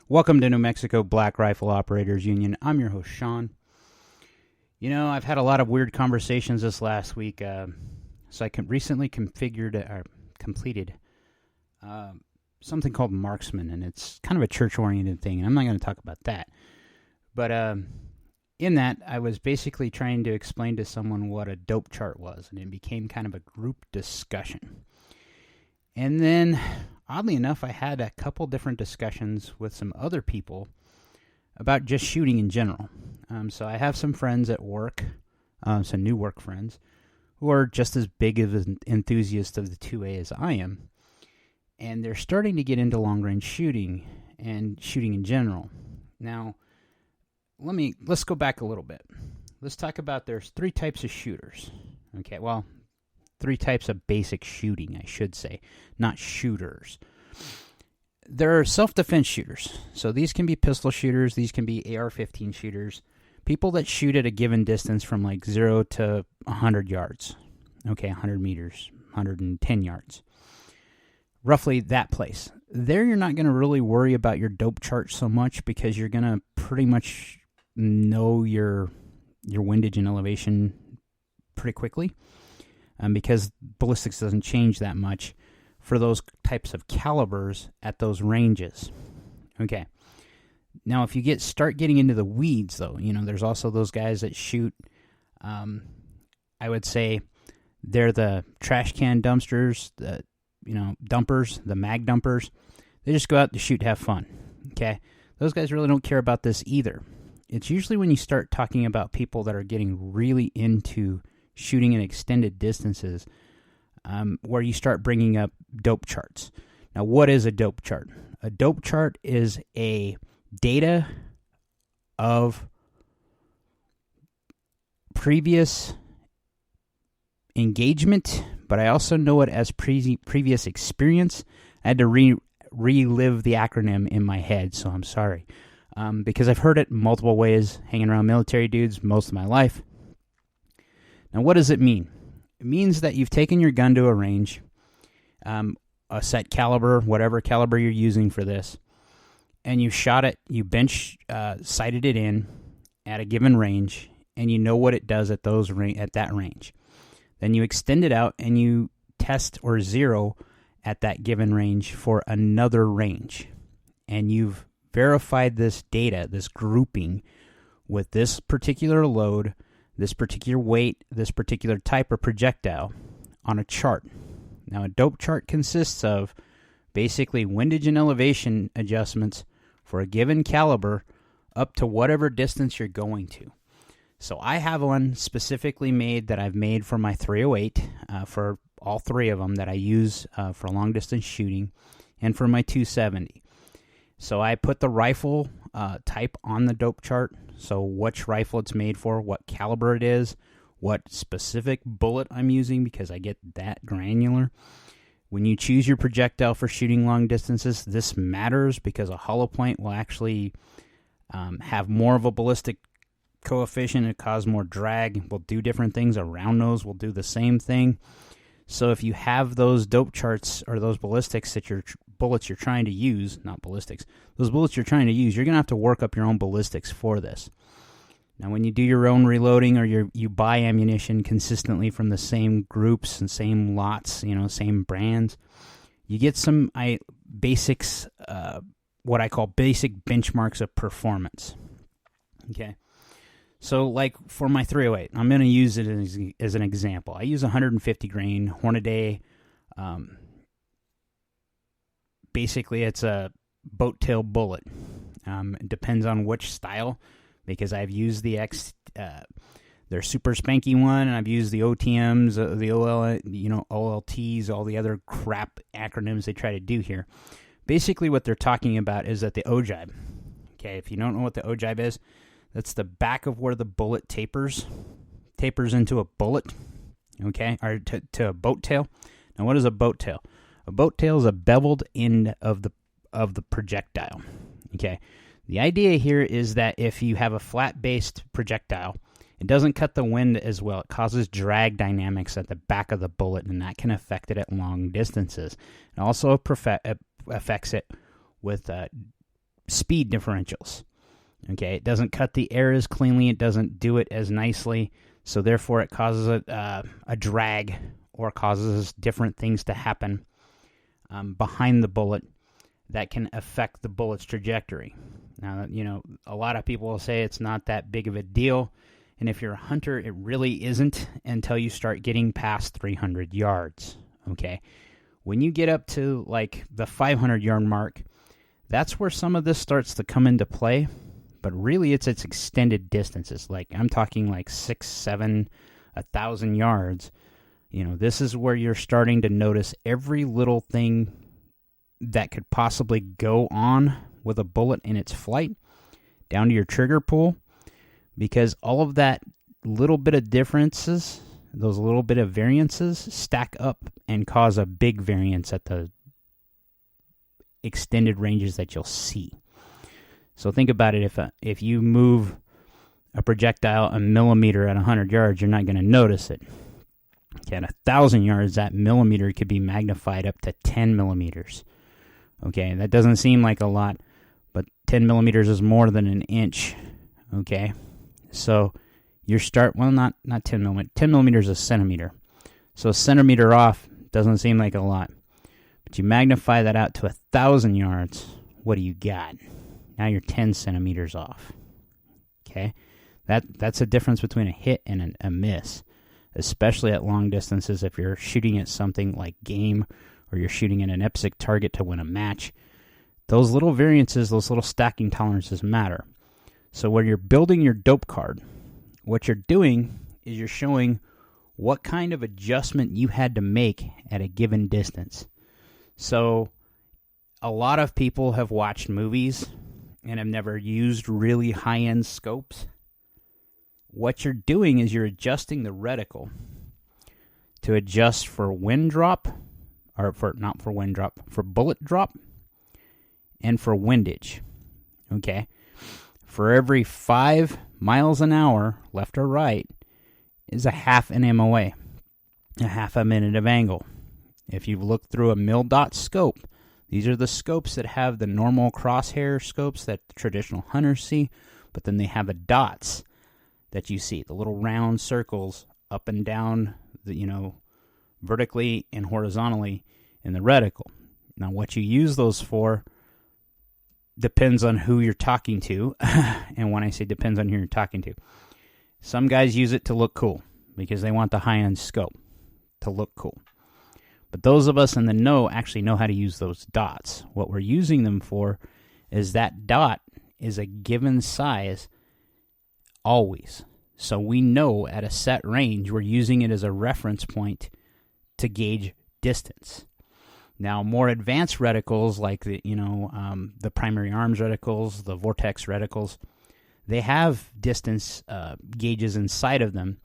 Welcome to New Mexico Black Rifle Operators Union. I'm your host, Sean. You know, I've had a lot of weird conversations this last week, so I recently completed something called Marksman, and it's kind of a church-oriented thing, and I'm not going to talk about that. But in that, I was basically trying to explain to someone what a dope chart was, and it became kind of a group discussion. And then, oddly enough, I had a couple different discussions with some other people about just shooting in general. So I have some friends at work, some new work friends, who are just as big of an enthusiast of the 2A as I am. And they're starting to get into long-range shooting and shooting in general. Now, let's go back a little bit. Let's talk about there's three types of shooters. Okay, well, three types of basic shooting, I should say, not shooters. There are self-defense shooters. So these can be pistol shooters, these can be AR-15 shooters, people that shoot at a given distance from like 0 to 100 yards. Okay, 100 meters, 110 yards. Roughly that place. There you're not going to really worry about your dope chart so much because you're going to pretty much know your windage and elevation pretty quickly. Because ballistics doesn't change that much for those types of calibers at those ranges. Okay. Now, if you start getting into the weeds, though, you know, there's also those guys that shoot, I would say they're the trash can dumpsters, dumpers, the mag dumpers. They just go out to shoot, have fun. Okay. Those guys really don't care about this either. It's usually when you start talking about people that are getting really into shooting in extended distances, where you start bringing up dope charts. Now, what is a dope chart? A dope chart is a data of previous engagement, but I also know it as previous experience. I had to relive the acronym in my head, so I'm sorry. Because I've heard it multiple ways, hanging around military dudes most of my life. Now, what does it mean? It means that you've taken your gun to a range, a set caliber, whatever caliber you're using for this, and you shot it, you sighted it in at a given range, and you know what it does at that range. Then you extend it out and you test or zero at that given range for another range. And you've verified this data, this grouping, with this particular load, this particular weight, this particular type of projectile on a chart. Now, a dope chart consists of basically windage and elevation adjustments for a given caliber up to whatever distance you're going to. So I have one specifically made that I've made for my 308, for all three of them that I use for long distance shooting, and for my 270. So I put the rifle type on the dope chart, so which rifle it's made for, what caliber it is, what specific bullet I'm using, because I get that granular. When you choose your projectile for shooting long distances, this matters because a hollow point will actually have more of a ballistic coefficient. It cause more drag. Will do different things. A round nose will do the same thing. So if you have those dope charts or those ballistics that bullets you're trying to use, not ballistics, those bullets you're trying to use, you're going to have to work up your own ballistics for this. Now, when you do your own reloading or you buy ammunition consistently from the same groups and same lots, same brands, you get some basics, what I call basic benchmarks of performance. Okay. So, like for my 308, I'm going to use it as an example. I use 150 grain Hornady. Basically, it's a boat tail bullet. It depends on which style, because I've used the their super spanky one, and I've used the OTMs, the OLTs, all the other crap acronyms they try to do here. Basically, what they're talking about is that the ogive. Okay, if you don't know what the ogive is, that's the back of where the bullet tapers into a bullet, okay, or to a boat tail. Now, what is a boat tail? A boat tail is a beveled end of the projectile, okay? The idea here is that if you have a flat-based projectile, it doesn't cut the wind as well. It causes drag dynamics at the back of the bullet, and that can affect it at long distances. It also affects it with speed differentials. Okay, it doesn't cut the air as cleanly, it doesn't do it as nicely, so therefore it causes a drag or causes different things to happen behind the bullet that can affect the bullet's trajectory. Now, a lot of people will say it's not that big of a deal, and if you're a hunter, it really isn't until you start getting past 300 yards, okay? When you get up to, like, the 500-yard mark, that's where some of this starts to come into play. But really, it's extended distances. Like, I'm talking like 6, 7, 1,000 yards. This is where you're starting to notice every little thing that could possibly go on with a bullet in its flight, down to your trigger pull, because all of that little bit of differences, those little bit of variances, stack up and cause a big variance at the extended ranges that you'll see. So think about it, if you move a projectile a millimeter at 100 yards, you're not going to notice it. Okay, at 1,000 yards, that millimeter could be magnified up to 10 millimeters. Okay, that doesn't seem like a lot, but 10 millimeters is more than an inch. Okay, so not 10 millimeters. 10 millimeters is a centimeter. So a centimeter off doesn't seem like a lot. But you magnify that out to 1,000 yards, what do you got? Now you're 10 centimeters off. Okay? That's a difference between a hit and a miss, especially at long distances if you're shooting at something like game or you're shooting at an EPSC target to win a match. Those little variances, those little stacking tolerances matter. So when you're building your dope card, what you're doing is you're showing what kind of adjustment you had to make at a given distance. So a lot of people have watched movies and have never used really high-end scopes. What you're doing is you're adjusting the reticle to adjust for wind drop, or for bullet drop, and for windage. Okay? For every 5 miles an hour, left or right, is a half an MOA, a half a minute of angle. If you look through a mil-dot scope, these are the scopes that have the normal crosshair scopes that the traditional hunters see, but then they have the dots that you see, the little round circles up and down, vertically and horizontally in the reticle. Now, what you use those for depends on who you're talking to, and when I say depends on who you're talking to, some guys use it to look cool because they want the high-end scope to look cool. But those of us in the know actually know how to use those dots. What we're using them for is that dot is a given size always. So we know at a set range, we're using it as a reference point to gauge distance. Now, more advanced reticles like the primary arms reticles, the Vortex reticles, they have distance gauges inside of them.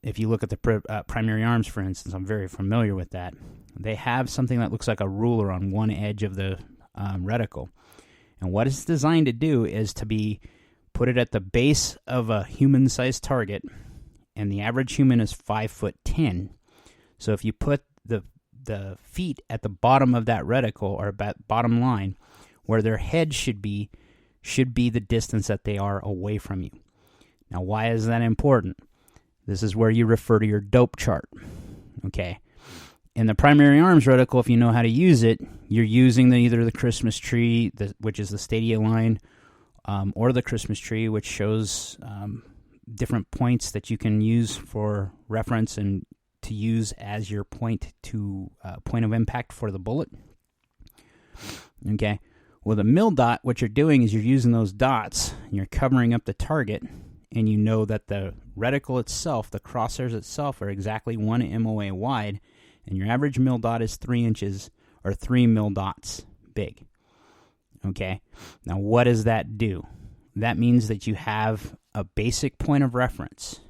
If you look at the primary arms, for instance, I'm very familiar with that. They have something that looks like a ruler on one edge of the reticle. And what it's designed to do is to put it at the base of a human-sized target, and the average human is 5'10". So if you put the feet at the bottom of that reticle, or bottom line, where their head should be the distance that they are away from you. Now, why is that important? This is where you refer to your dope chart. Okay. In the primary arms reticle, if you know how to use it, you're using either the Christmas tree, which is the Stadia line, or the Christmas tree, which shows different points that you can use for reference and to use as your point of impact for the bullet. Okay. With a mil dot, what you're doing is you're using those dots, and you're covering up the target, and you know that the reticle itself, the crosshairs itself, are exactly 1 MOA wide, and your average mil dot is 3 inches, or 3 mil dots big. Okay? Now, what does that do? That means that you have a basic point of reference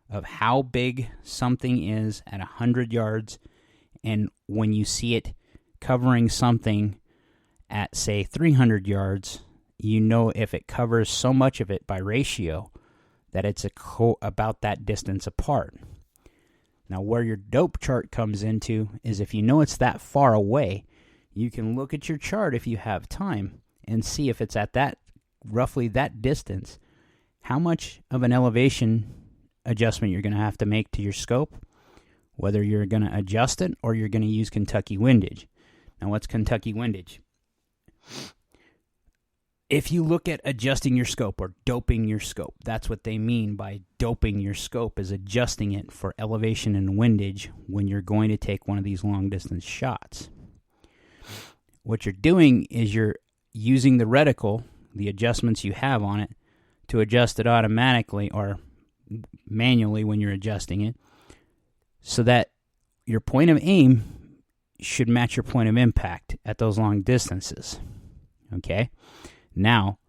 of how big something is at 100 yards, and when you see it covering something at, say, 300 yards, you know if it covers so much of it by ratio that it's about that distance apart. Now, where your dope chart comes into is if you know it's that far away, you can look at your chart if you have time and see if it's at that roughly that distance, how much of an elevation adjustment you're going to have to make to your scope, whether you're going to adjust it or you're going to use Kentucky windage. Now, what's Kentucky windage? If you look at adjusting your scope or doping your scope, that's what they mean by doping your scope, is adjusting it for elevation and windage when you're going to take one of these long-distance shots. What you're doing is you're using the reticle, the adjustments you have on it, to adjust it automatically or manually when you're adjusting it, so that your point of aim should match your point of impact at those long distances. Okay? Now,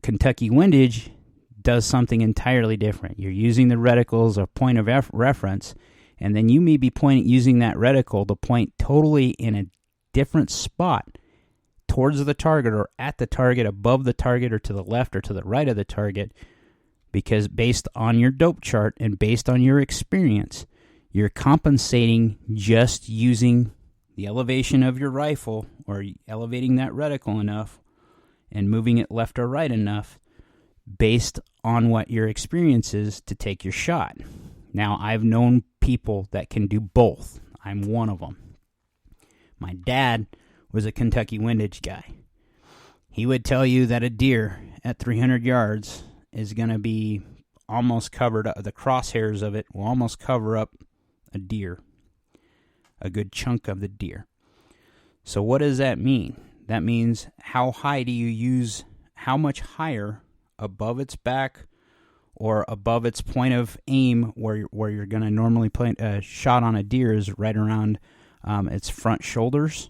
Kentucky windage does something entirely different. You're using the reticle as a point of reference, and then you may be using that reticle to point totally in a different spot towards the target or at the target, above the target, or to the left or to the right of the target, because based on your dope chart and based on your experience, you're compensating just using the elevation of your rifle or elevating that reticle enough and moving it left or right enough based on what your experience is to take your shot. Now, I've known people that can do both. I'm one of them. My dad was a Kentucky windage guy. He would tell you that a deer at 300 yards is going to be almost covered up. The crosshairs of it will almost cover up a deer, a good chunk of the deer. So what does that mean? That means how high do you use, how much higher above its back or above its point of aim where you're going to normally point a shot on a deer is right around its front shoulders.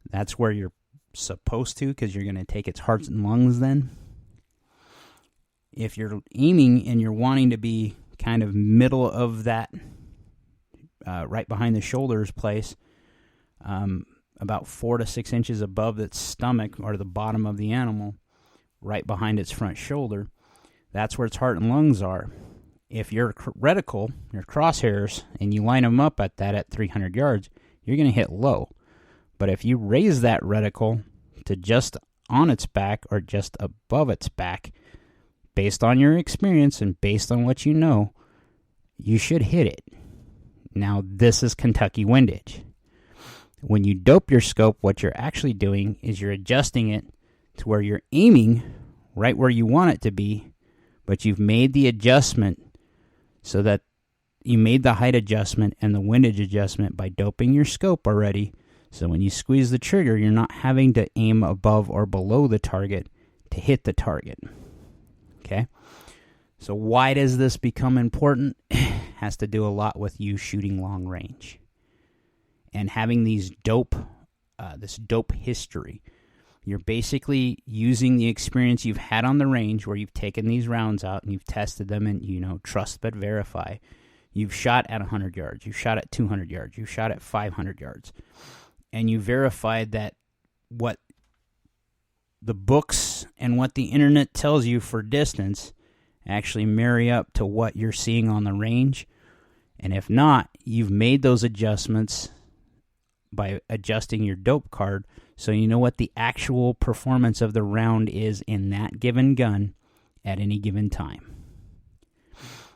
That's where you're supposed to, because you're going to take its heart and lungs then. If you're aiming and you're wanting to be kind of middle of that, right behind the shoulders place, about 4 to 6 inches above its stomach or the bottom of the animal, right behind its front shoulder, that's where its heart and lungs are. If your reticle, your crosshairs, and you line them up at 300 yards, you're going to hit low. But if you raise that reticle to just on its back or just above its back, based on your experience and based on what you know, you should hit it. Now, this is Kentucky windage. When you dope your scope, what you're actually doing is you're adjusting it to where you're aiming right where you want it to be, but you've made the adjustment so that you made the height adjustment and the windage adjustment by doping your scope already. So when you squeeze the trigger, you're not having to aim above or below the target to hit the target. Okay? So why does this become important? It has to do a lot with you shooting long range and having these this dope history. You're basically using the experience you've had on the range where you've taken these rounds out and you've tested them and, trust but verify. You've shot at 100 yards. You've shot at 200 yards. You've shot at 500 yards. And you verified that what the books and what the internet tells you for distance actually marry up to what you're seeing on the range. And if not, you've made those adjustments by adjusting your dope card so you know what the actual performance of the round is in that given gun at any given time.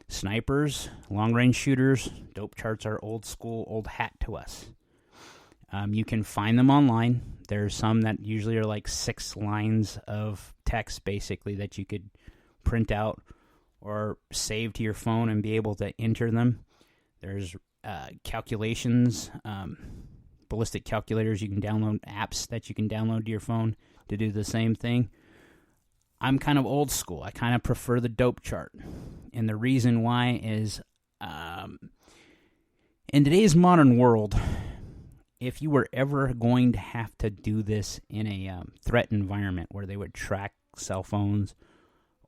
Snipers, long-range shooters, dope charts are old school, old hat to us. You can find them online. There's some that usually are like 6 lines of text, basically, that you could print out or save to your phone and be able to enter them. There's calculations, ballistic calculators. You can download apps that you can download to your phone to do the same thing. I'm kind of old school. I kind of prefer the dope chart. And the reason why is in today's modern world, if you were ever going to have to do this in a threat environment where they would track cell phones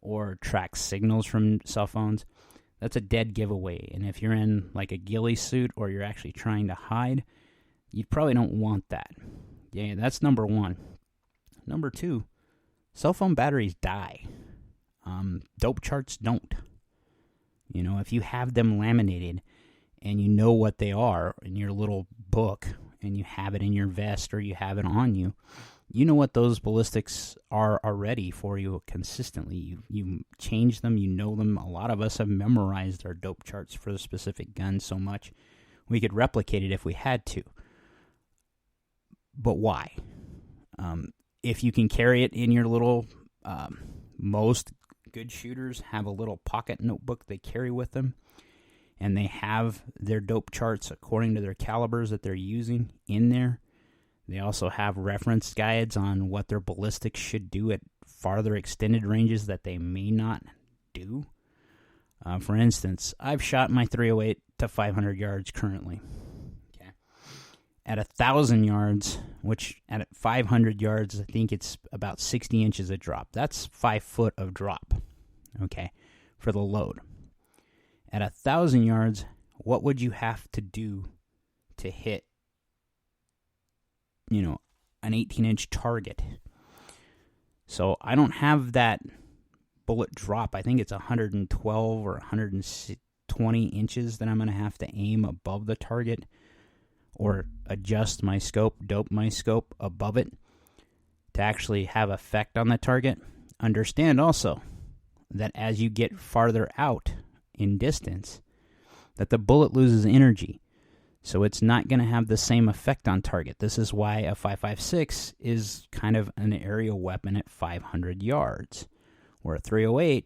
or track signals from cell phones, that's a dead giveaway. And if you're in like a ghillie suit or you're actually trying to hide, you probably don't want that. Yeah, that's number one. Number two, cell phone batteries die. Dope charts don't. If you have them laminated and you know what they are in your little book and you have it in your vest or you have it on you, you know what those ballistics are already for you consistently. You change them, you know them. A lot of us have memorized our dope charts for the specific gun so much we could replicate it if we had to. But why? If you can carry it in your little, most good shooters have a little pocket notebook they carry with them, and they have their dope charts according to their calibers that they're using in there. They also have reference guides on what their ballistics should do at farther extended ranges that they may not do. For instance, I've shot my 308 to 500 yards currently. Okay. At 1,000 yards, which at 500 yards, I think it's about 60 inches of drop. That's 5 foot of drop, okay, for the load. At 1,000 yards, what would you have to do to hit, an 18-inch target? So I don't have that bullet drop. I think it's 112 or 120 inches that I'm going to have to aim above the target or adjust my scope, dope my scope above it to actually have effect on the target. Understand also that as you get farther out in distance, that the bullet loses energy. So it's not going to have the same effect on target. This is why a 5.56 is kind of an aerial weapon at 500 yards. Where a 308,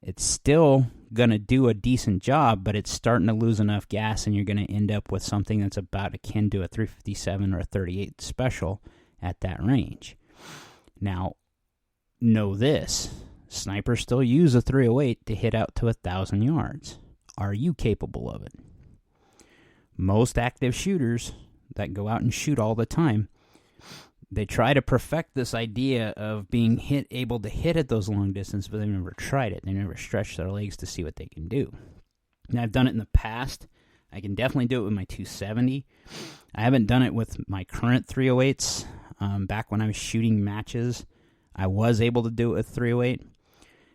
it's still going to do a decent job, but it's starting to lose enough gas, and you're going to end up with something that's about akin to a 357 or a 38 special at that range. Now, know this. Snipers still use a 308 to hit out to 1,000 yards. Are you capable of it? Most active shooters that go out and shoot all the time, they try to perfect this idea of being able to hit at those long distances, but they've never tried it. They never stretched their legs to see what they can do. Now, I've done it in the past. I can definitely do it with my 270. I haven't done it with my current 308s. Back when I was shooting matches, I was able to do it with 308.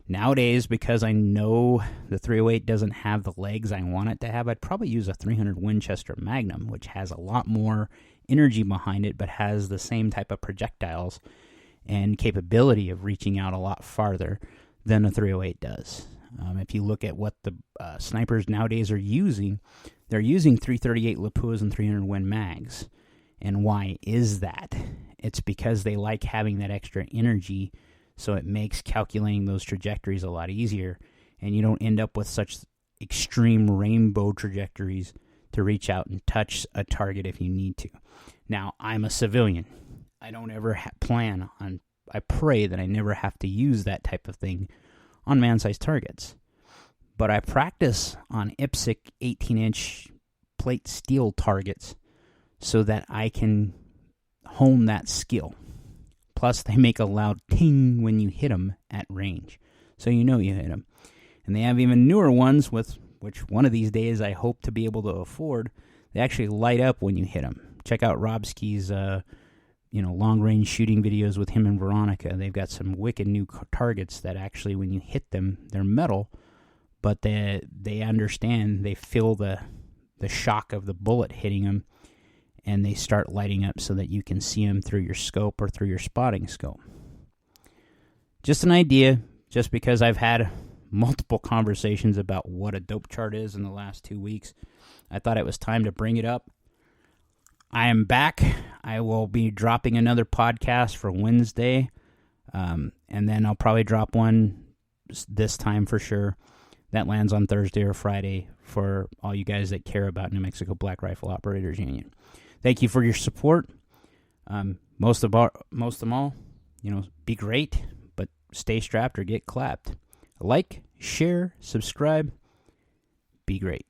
Nowadays, because I know the 308 doesn't have the legs I want it to have, I'd probably use a 300 Winchester Magnum, which has a lot more energy behind it, but has the same type of projectiles and capability of reaching out a lot farther than a 308 does. If you look at what the snipers nowadays are using, they're using 338 Lepuas and 300 Win mags. And why is that? It's because they like having that extra energy, so it makes calculating those trajectories a lot easier, and you don't end up with such extreme rainbow trajectories to reach out and touch a target if you need to. Now, I'm a civilian. I don't ever I pray that I never have to use that type of thing on man-sized targets. But I practice on IPSC 18-inch plate steel targets so that I can hone that skill. Plus, they make a loud ting when you hit them at range, so you know you hit them. And they have even newer ones, which one of these days I hope to be able to afford. They actually light up when you hit them. Check out Robski's, long-range shooting videos with him and Veronica. They've got some wicked new targets that actually, when you hit them, they're metal, but they understand, they feel the shock of the bullet hitting them, and they start lighting up so that you can see them through your scope or through your spotting scope. Just an idea, just because I've had multiple conversations about what a dope chart is in the last 2 weeks. I thought it was time to bring it up. I am back. I will be dropping another podcast for Wednesday, and then I'll probably drop one this time for sure. That lands on Thursday or Friday for all you guys that care about New Mexico Black Rifle Operators Union. Thank you for your support. Most of them all, be great, but stay strapped or get clapped. Like, share, subscribe, be great.